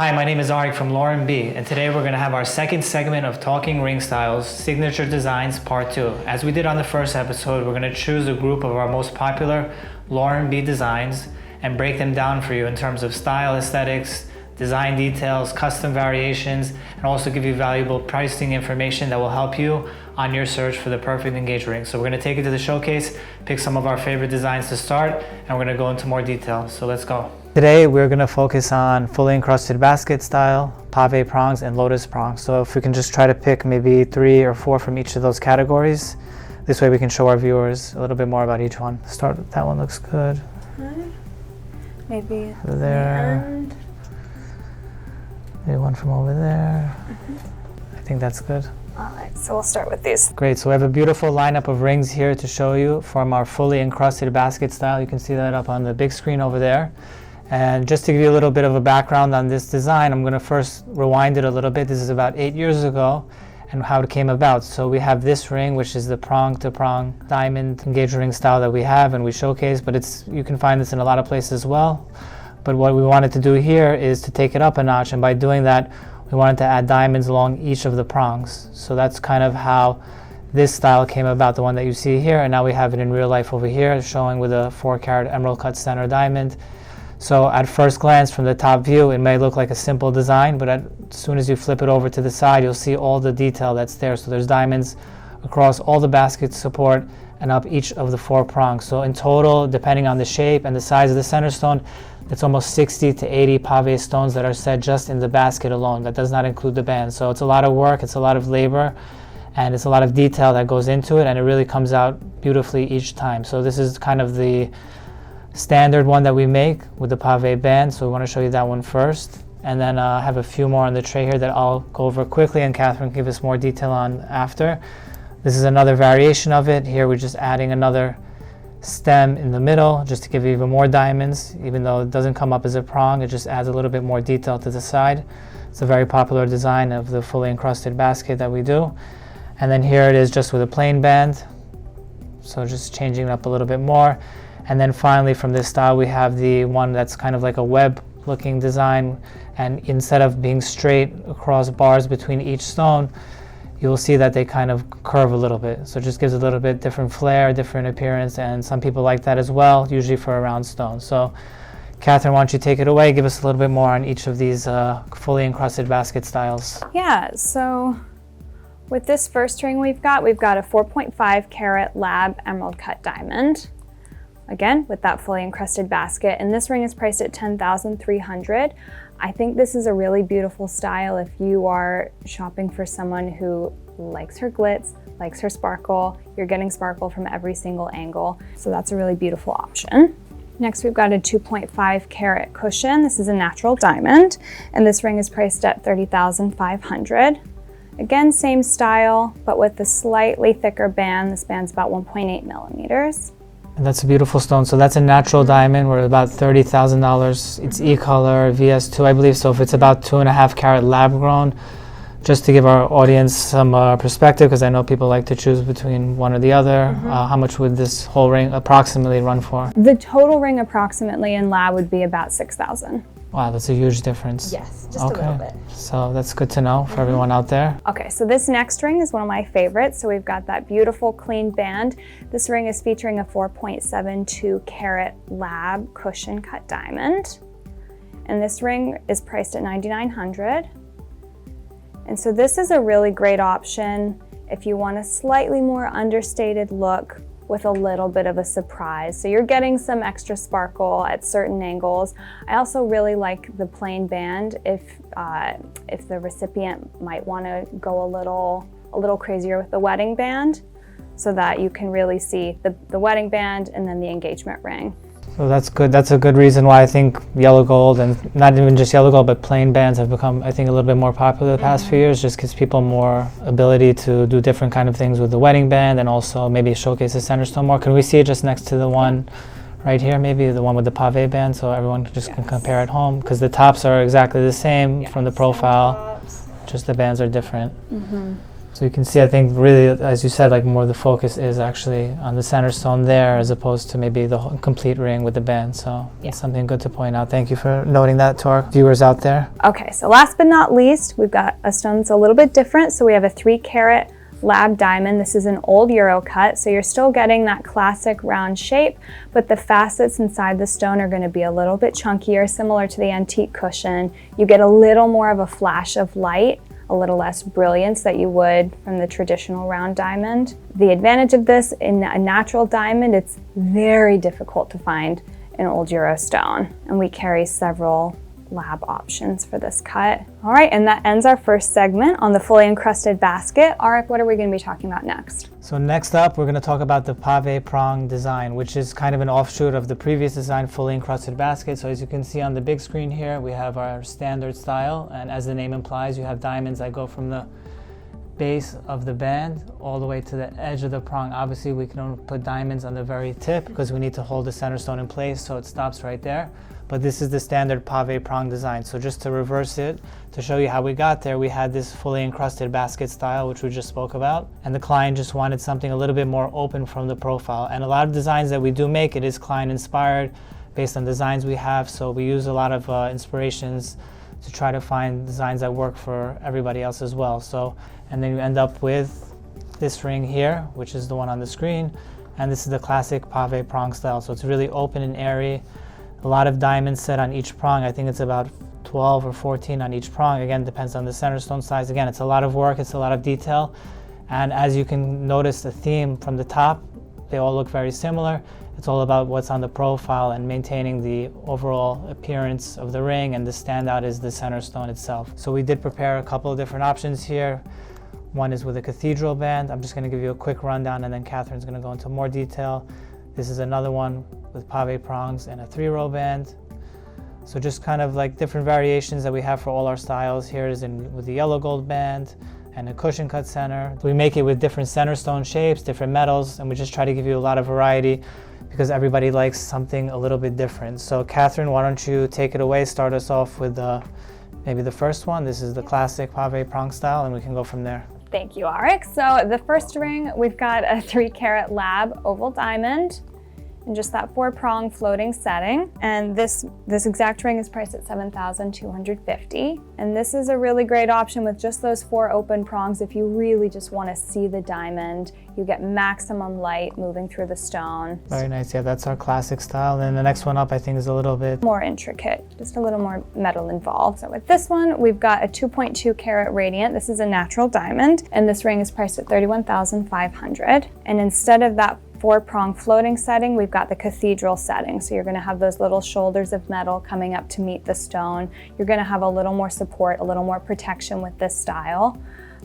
Hi, my name is Arik from Lauren B, and today we're going to have our second segment of Talking Ring Styles Signature Designs Part 2. As we did on the first episode, we're going to choose a group of our most popular Lauren B designs and break them down for you in terms of style, aesthetics, design details, custom variations, and also give you valuable pricing information that will help you on your search for the perfect engagement ring. So we're going to take it to the showcase, pick some of our favorite designs to start, and we're going to go into more detail. So let's go. Today we're going to focus on fully encrusted basket style, Pave prongs, and Lotus prongs. So if we can just try to pick maybe 3 or 4 from each of those categories, this way we can show our viewers a little bit more about each one. Start with that one, looks good. Maybe there. Maybe one from over there. I think that's good. Alright, so we'll start with these. Great, so we have a beautiful lineup of rings here to show you from our fully encrusted basket style. You can see that up on the big screen over there. And just to give you a little bit of a background on this design, I'm going to first rewind it a little bit. This is about 8 years ago and how it came about. So we have this ring, which is the prong to prong diamond engagement ring style that we have and we showcase, but you can find this in a lot of places as well. But what we wanted to do here is to take it up a notch, and by doing that, we wanted to add diamonds along each of the prongs. So that's kind of how this style came about, the one that you see here, and now we have it in real life over here, showing with a 4-carat emerald cut center diamond. So at first glance from the top view, it may look like a simple design, but as soon as you flip it over to the side, you'll see all the detail that's there. So there's diamonds across all the basket support and up each of the 4 prongs. So in total, depending on the shape and the size of the center stone, it's almost 60 to 80 pave stones that are set just in the basket alone. That does not include the band. So it's a lot of work, it's a lot of labor, and it's a lot of detail that goes into it, and it really comes out beautifully each time. So this is kind of the standard one that we make with the pave band, so we want to show you that one first, and then I have a few more on the tray here that I'll go over quickly and Catherine can give us more detail on after. This is another variation of it. Here we're just adding another stem in the middle just to give you even more diamonds. Even though it doesn't come up as a prong, it just adds a little bit more detail to the side. It's a very popular design of the fully encrusted basket that we do. And then here it is just with a plain band, so just changing it up a little bit more. And then finally from this style we have the one that's kind of like a web looking design, and instead of being straight across bars between each stone, you'll see that they kind of curve a little bit. So it just gives a little bit different flair, different appearance, and some people like that as well, usually for a round stone. So Catherine, why don't you take it away, give us a little bit more on each of these fully encrusted basket styles. Yeah, so with this first ring we've got a 4.5 carat lab emerald cut diamond. Again, with that fully encrusted basket, and this ring is priced at $10,300. I think this is a really beautiful style if you are shopping for someone who likes her glitz, likes her sparkle. You're getting sparkle from every single angle, so that's a really beautiful option. Next, we've got a 2.5 carat cushion. This is a natural diamond, and this ring is priced at $30,500. Again, same style, but with a slightly thicker band. This band's about 1.8 millimeters. And that's a beautiful stone. So that's a natural diamond. We're about $30,000. It's E-color, VS2, I believe. So if it's about 2.5 carat lab grown, just to give our audience some perspective, because I know people like to choose between one or the other, how much would this whole ring approximately run for? The total ring approximately in lab would be about $6,000. Wow, that's a huge difference. Yes, just a little bit. So that's good to know for everyone out there. Okay, so this next ring is one of my favorites. So we've got that beautiful clean band. This ring is featuring a 4.72 carat lab cushion cut diamond. And this ring is priced at $9,900. And so this is a really great option if you want a slightly more understated look with a little bit of a surprise. So you're getting some extra sparkle at certain angles. I also really like the plain band if the recipient might want to go a little crazier with the wedding band, so that you can really see the wedding band and then the engagement ring. So that's good. That's a good reason why I think yellow gold, and not even just yellow gold, but plain bands have become, I think, a little bit more popular the past few years. Just gives people more ability to do different kind of things with the wedding band, and also maybe showcase the center stone more. Can we see it just next to the one right here, maybe the one with the pave band, so everyone can compare at home? Because the tops are exactly the same from the profile, just the bands are different. Mm-hmm. So So you can see, I think really, as you said, like more the focus is actually on the center stone there as opposed to maybe the whole complete ring with the band. So it's something good to point out. Thank you for noting that to our viewers out there. Okay, so last but not least, we've got a stone that's a little bit different. So we have a 3-carat lab diamond. This is an old Euro cut, so you're still getting that classic round shape, but the facets inside the stone are going to be a little bit chunkier, similar to the antique cushion. You get a little more of a flash of light, a little less brilliance that you would from the traditional round diamond. The advantage of this in a natural diamond, it's very difficult to find an old Euro stone, and we carry several lab options for this cut. All right, and that ends our first segment on the fully encrusted basket. Arik, what are we going to be talking about next? So next up, we're going to talk about the Pave prong design, which is kind of an offshoot of the previous design, fully encrusted basket. So as you can see on the big screen here, we have our standard style, and as the name implies, you have diamonds that go from the base of the band all the way to the edge of the prong. Obviously, we can only put diamonds on the very tip because we need to hold the center stone in place, so it stops right there. But this is the standard Pave prong design. So just to reverse it, to show you how we got there, we had this fully encrusted basket style, which we just spoke about, and the client just wanted something a little bit more open from the profile. And a lot of designs that we do make, it is client inspired based on designs we have. So we use a lot of inspirations to try to find designs that work for everybody else as well. So, and then you end up with this ring here, which is the one on the screen, and this is the classic Pave prong style. So it's really open and airy. A lot of diamonds set on each prong. I think it's about 12 or 14 on each prong. Again, depends on the center stone size. Again, it's a lot of work, it's a lot of detail. And as you can notice the theme from the top, they all look very similar. It's all about what's on the profile and maintaining the overall appearance of the ring, and the standout is the center stone itself. So we did prepare a couple of different options here. One is with a cathedral band. I'm just going to give you a quick rundown, and then Catherine's going to go into more detail. This is another one with Pave prongs and a 3-row band. So just kind of like different variations that we have for all our styles. Here is with the yellow gold band and a cushion cut center. We make it with different center stone shapes, different metals, and we just try to give you a lot of variety because everybody likes something a little bit different. So Catherine, why don't you take it away, start us off with maybe the first one. This is the classic Pave prong style, and we can go from there. Thank you, Arik. So the first ring, we've got a 3-carat lab oval diamond in just that 4-prong floating setting. And this exact ring is priced at $7,250. And this is a really great option with just those 4 open prongs. If you really just want to see the diamond, you get maximum light moving through the stone. Very nice. Yeah, that's our classic style. And the next one up, I think, is a little bit more intricate, just a little more metal involved. So with this one, we've got a 2.2 carat radiant. This is a natural diamond, and this ring is priced at $31,500. And instead of that 4-prong floating setting, we've got the cathedral setting. So you're going to have those little shoulders of metal coming up to meet the stone. You're going to have a little more support, a little more protection with this style.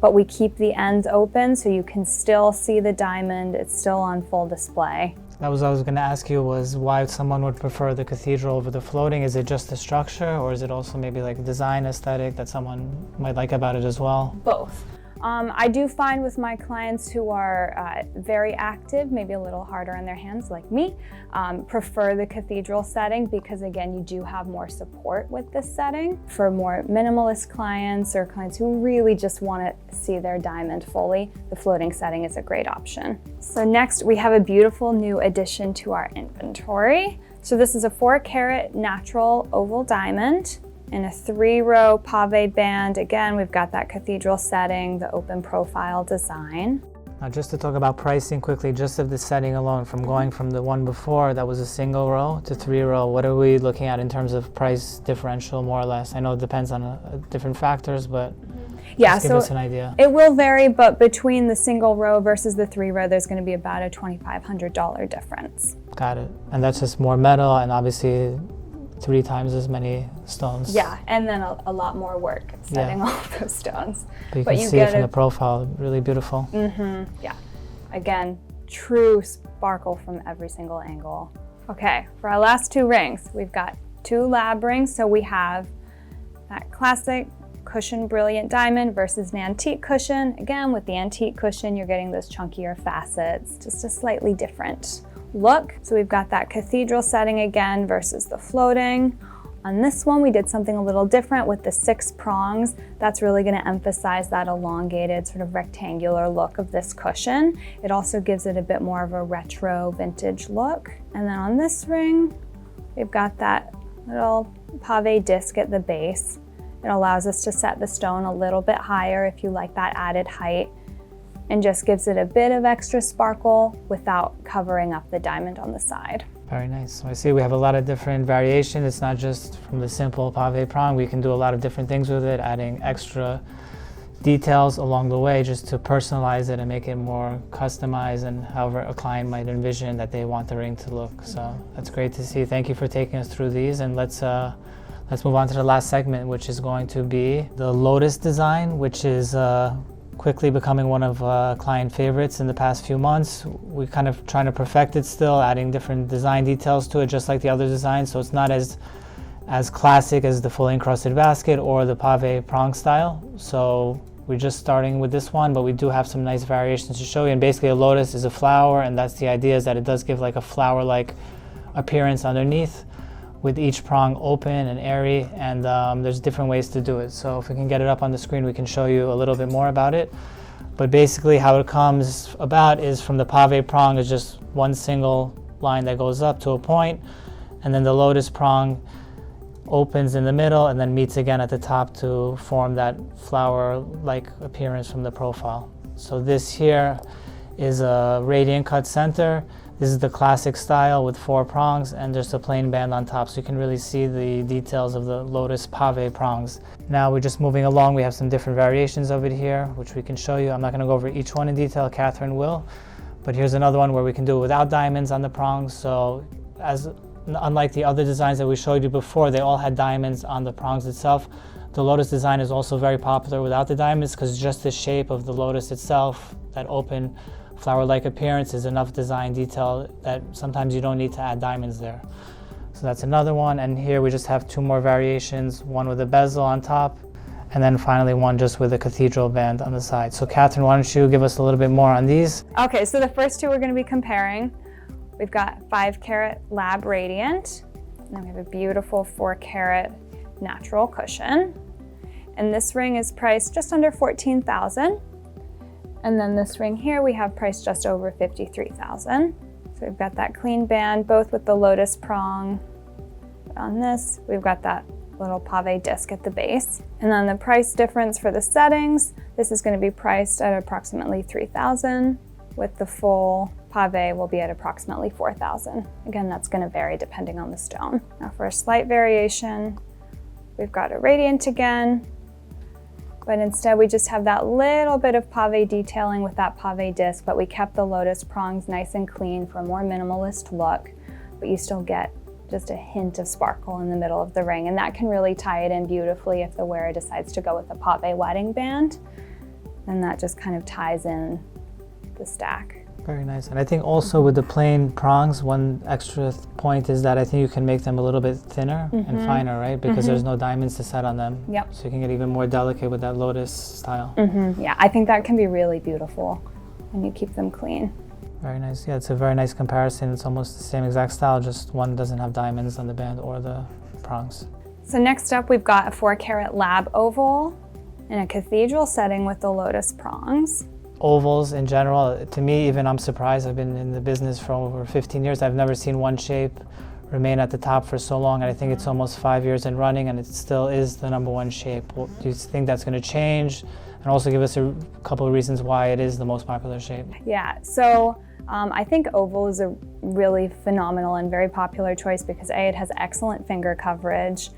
But we keep the ends open so you can still see the diamond. It's still on full display. That was what I was going to ask you, was why someone would prefer the cathedral over the floating. Is it just the structure, or is it also maybe like a design aesthetic that someone might like about it as well? Both. I do find with my clients who are very active, maybe a little harder on their hands like me, prefer the cathedral setting because, again, you do have more support with this setting. For more minimalist clients or clients who really just want to see their diamond fully, the floating setting is a great option. So next, we have a beautiful new addition to our inventory. So this is a 4-carat natural oval diamond in a 3-row Pave band. Again, we've got that cathedral setting, the open profile design. Now, just to talk about pricing quickly, just of the setting alone, from going from the one before that was a single row to 3-row, what are we looking at in terms of price differential, more or less? I know it depends on different factors, but yeah, just give us an idea. It will vary, but between the single row versus the 3-row, there's going to be about a $2,500 difference. Got it. And that's just more metal and obviously 3 times as many stones. Yeah, and then a lot more work setting all those stones. But you can see it from the profile, really beautiful. Yeah, again, true sparkle from every single angle. Okay, for our last 2 rings, we've got 2 lab rings. So we have that classic cushion brilliant diamond versus an antique cushion. Again, with the antique cushion, you're getting those chunkier facets, just a slightly different look. So we've got that cathedral setting again versus the floating. On this one, we did something a little different with the 6 prongs. That's really going to emphasize that elongated sort of rectangular look of this cushion. It also gives it a bit more of a retro vintage look. And then on this ring, we've got that little pave disc at the base. It allows us to set the stone a little bit higher if you like that added height, and just gives it a bit of extra sparkle without covering up the diamond on the side. Very nice. So I see we have a lot of different variations. It's not just from the simple pave prong. We can do a lot of different things with it, adding extra details along the way just to personalize it and make it more customized and however a client might envision that they want the ring to look. So that's great to see. Thank you for taking us through these, and let's move on to the last segment, which is going to be the Lotus design, which is quickly becoming one of client favorites in the past few months. We're kind of trying to perfect it still, adding different design details to it, just like the other designs. So it's not as classic as the fully encrusted basket or the pave prong style. So we're just starting with this one, but we do have some nice variations to show you. And basically a lotus is a flower, and that's the idea, is that it does give like a flower-like appearance underneath, with each prong open and airy, and there's different ways to do it. So if we can get it up on the screen, we can show you a little bit more about it. But basically how it comes about is from the pave prong is just one single line that goes up to a point, and then the lotus prong opens in the middle and then meets again at the top to form that flower-like appearance from the profile. So this here is a radiant cut center. This is the classic style with 4 prongs and just a plain band on top, so you can really see the details of the Lotus pave prongs. Now we're just moving along. We have some different variations of it here, which we can show you. I'm not going to go over each one in detail, Catherine will, but here's another one where we can do it without diamonds on the prongs. So unlike the other designs that we showed you before, they all had diamonds on the prongs itself. The Lotus design is also very popular without the diamonds, because just the shape of the Lotus itself, that open flower-like appearance, is enough design detail that sometimes you don't need to add diamonds there. So that's another one, and here we just have 2 more variations, one with a bezel on top, and then finally one just with a cathedral band on the side. So Catherine, why don't you give us a little bit more on these? Okay, so the first 2 we're going to be comparing. We've got 5-carat lab radiant, and then we have a beautiful 4-carat natural cushion. And this ring is priced just under $14,000. And then this ring here we have priced just over $53,000. So we've got that clean band, both with the lotus prong. On this, we've got that little pave disc at the base. And then the price difference for the settings, this is going to be priced at approximately $3,000. With the full pave will be at approximately $4,000. Again, that's going to vary depending on the stone. Now for a slight variation, we've got a radiant again, but instead we just have that little bit of pave detailing with that pave disc, but we kept the lotus prongs nice and clean for a more minimalist look, but you still get just a hint of sparkle in the middle of the ring, and that can really tie it in beautifully if the wearer decides to go with a pave wedding band, and that just kind of ties in the stack. Very nice. And I think also with the plain prongs, one extra point is that I think you can make them a little bit thinner and finer, right? Because there's no diamonds to set on them. Yep. So you can get even more delicate with that lotus style. Yeah, I think that can be really beautiful when you keep them clean. Very nice. Yeah, it's a very nice comparison. It's almost the same exact style, just one doesn't have diamonds on the band or the prongs. So next up, we've got a 4-carat lab oval in a cathedral setting with the lotus prongs. Ovals in general, to me even, I'm surprised. I've been in the business for over 15 years. I've never seen one shape remain at the top for so long, and I think it's almost 5 years in running and it still is the #1 shape. Do you think that's going to change? And also give us a couple of reasons why it is the most popular shape. Yeah, so I think oval is a really phenomenal and very popular choice because A, it has excellent finger coverage.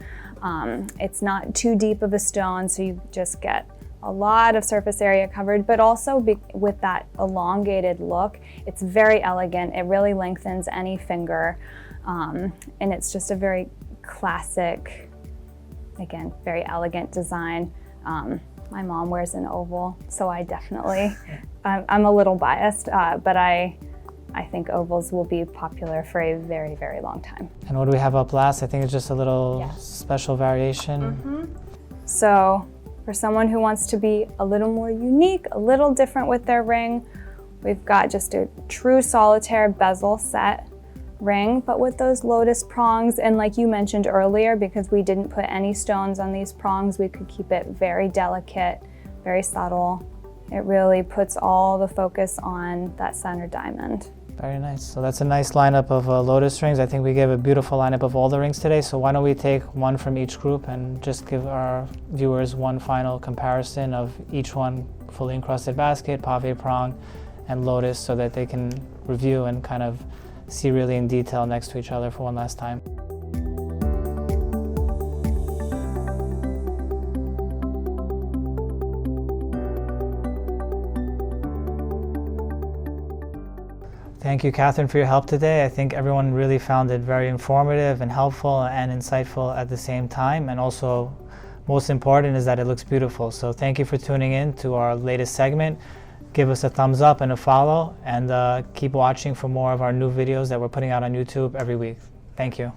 It's not too deep of a stone, so you just get a lot of surface area covered, but also with that elongated look, it's very elegant. It really lengthens any finger, and it's just a very classic, again, very elegant design. My mom wears an oval, so I definitely, I'm a little biased, but I think ovals will be popular for a very, very long time. And what do we have up last? I think it's just a little special variation. So for someone who wants to be a little more unique, a little different with their ring, we've got just a true solitaire bezel set ring, but with those lotus prongs, and like you mentioned earlier, because we didn't put any stones on these prongs, we could keep it very delicate, very subtle. It really puts all the focus on that center diamond. Very nice. So that's a nice lineup of Lotus rings. I think we gave a beautiful lineup of all the rings today. So why don't we take one from each group and just give our viewers one final comparison of each one: fully encrusted basket, Pave prong, and Lotus, so that they can review and kind of see really in detail next to each other for one last time. Thank you, Catherine, for your help today. I think everyone really found it very informative and helpful and insightful at the same time. And also, most important is that it looks beautiful. So thank you for tuning in to our latest segment. Give us a thumbs up and a follow, and keep watching for more of our new videos that we're putting out on YouTube every week. Thank you.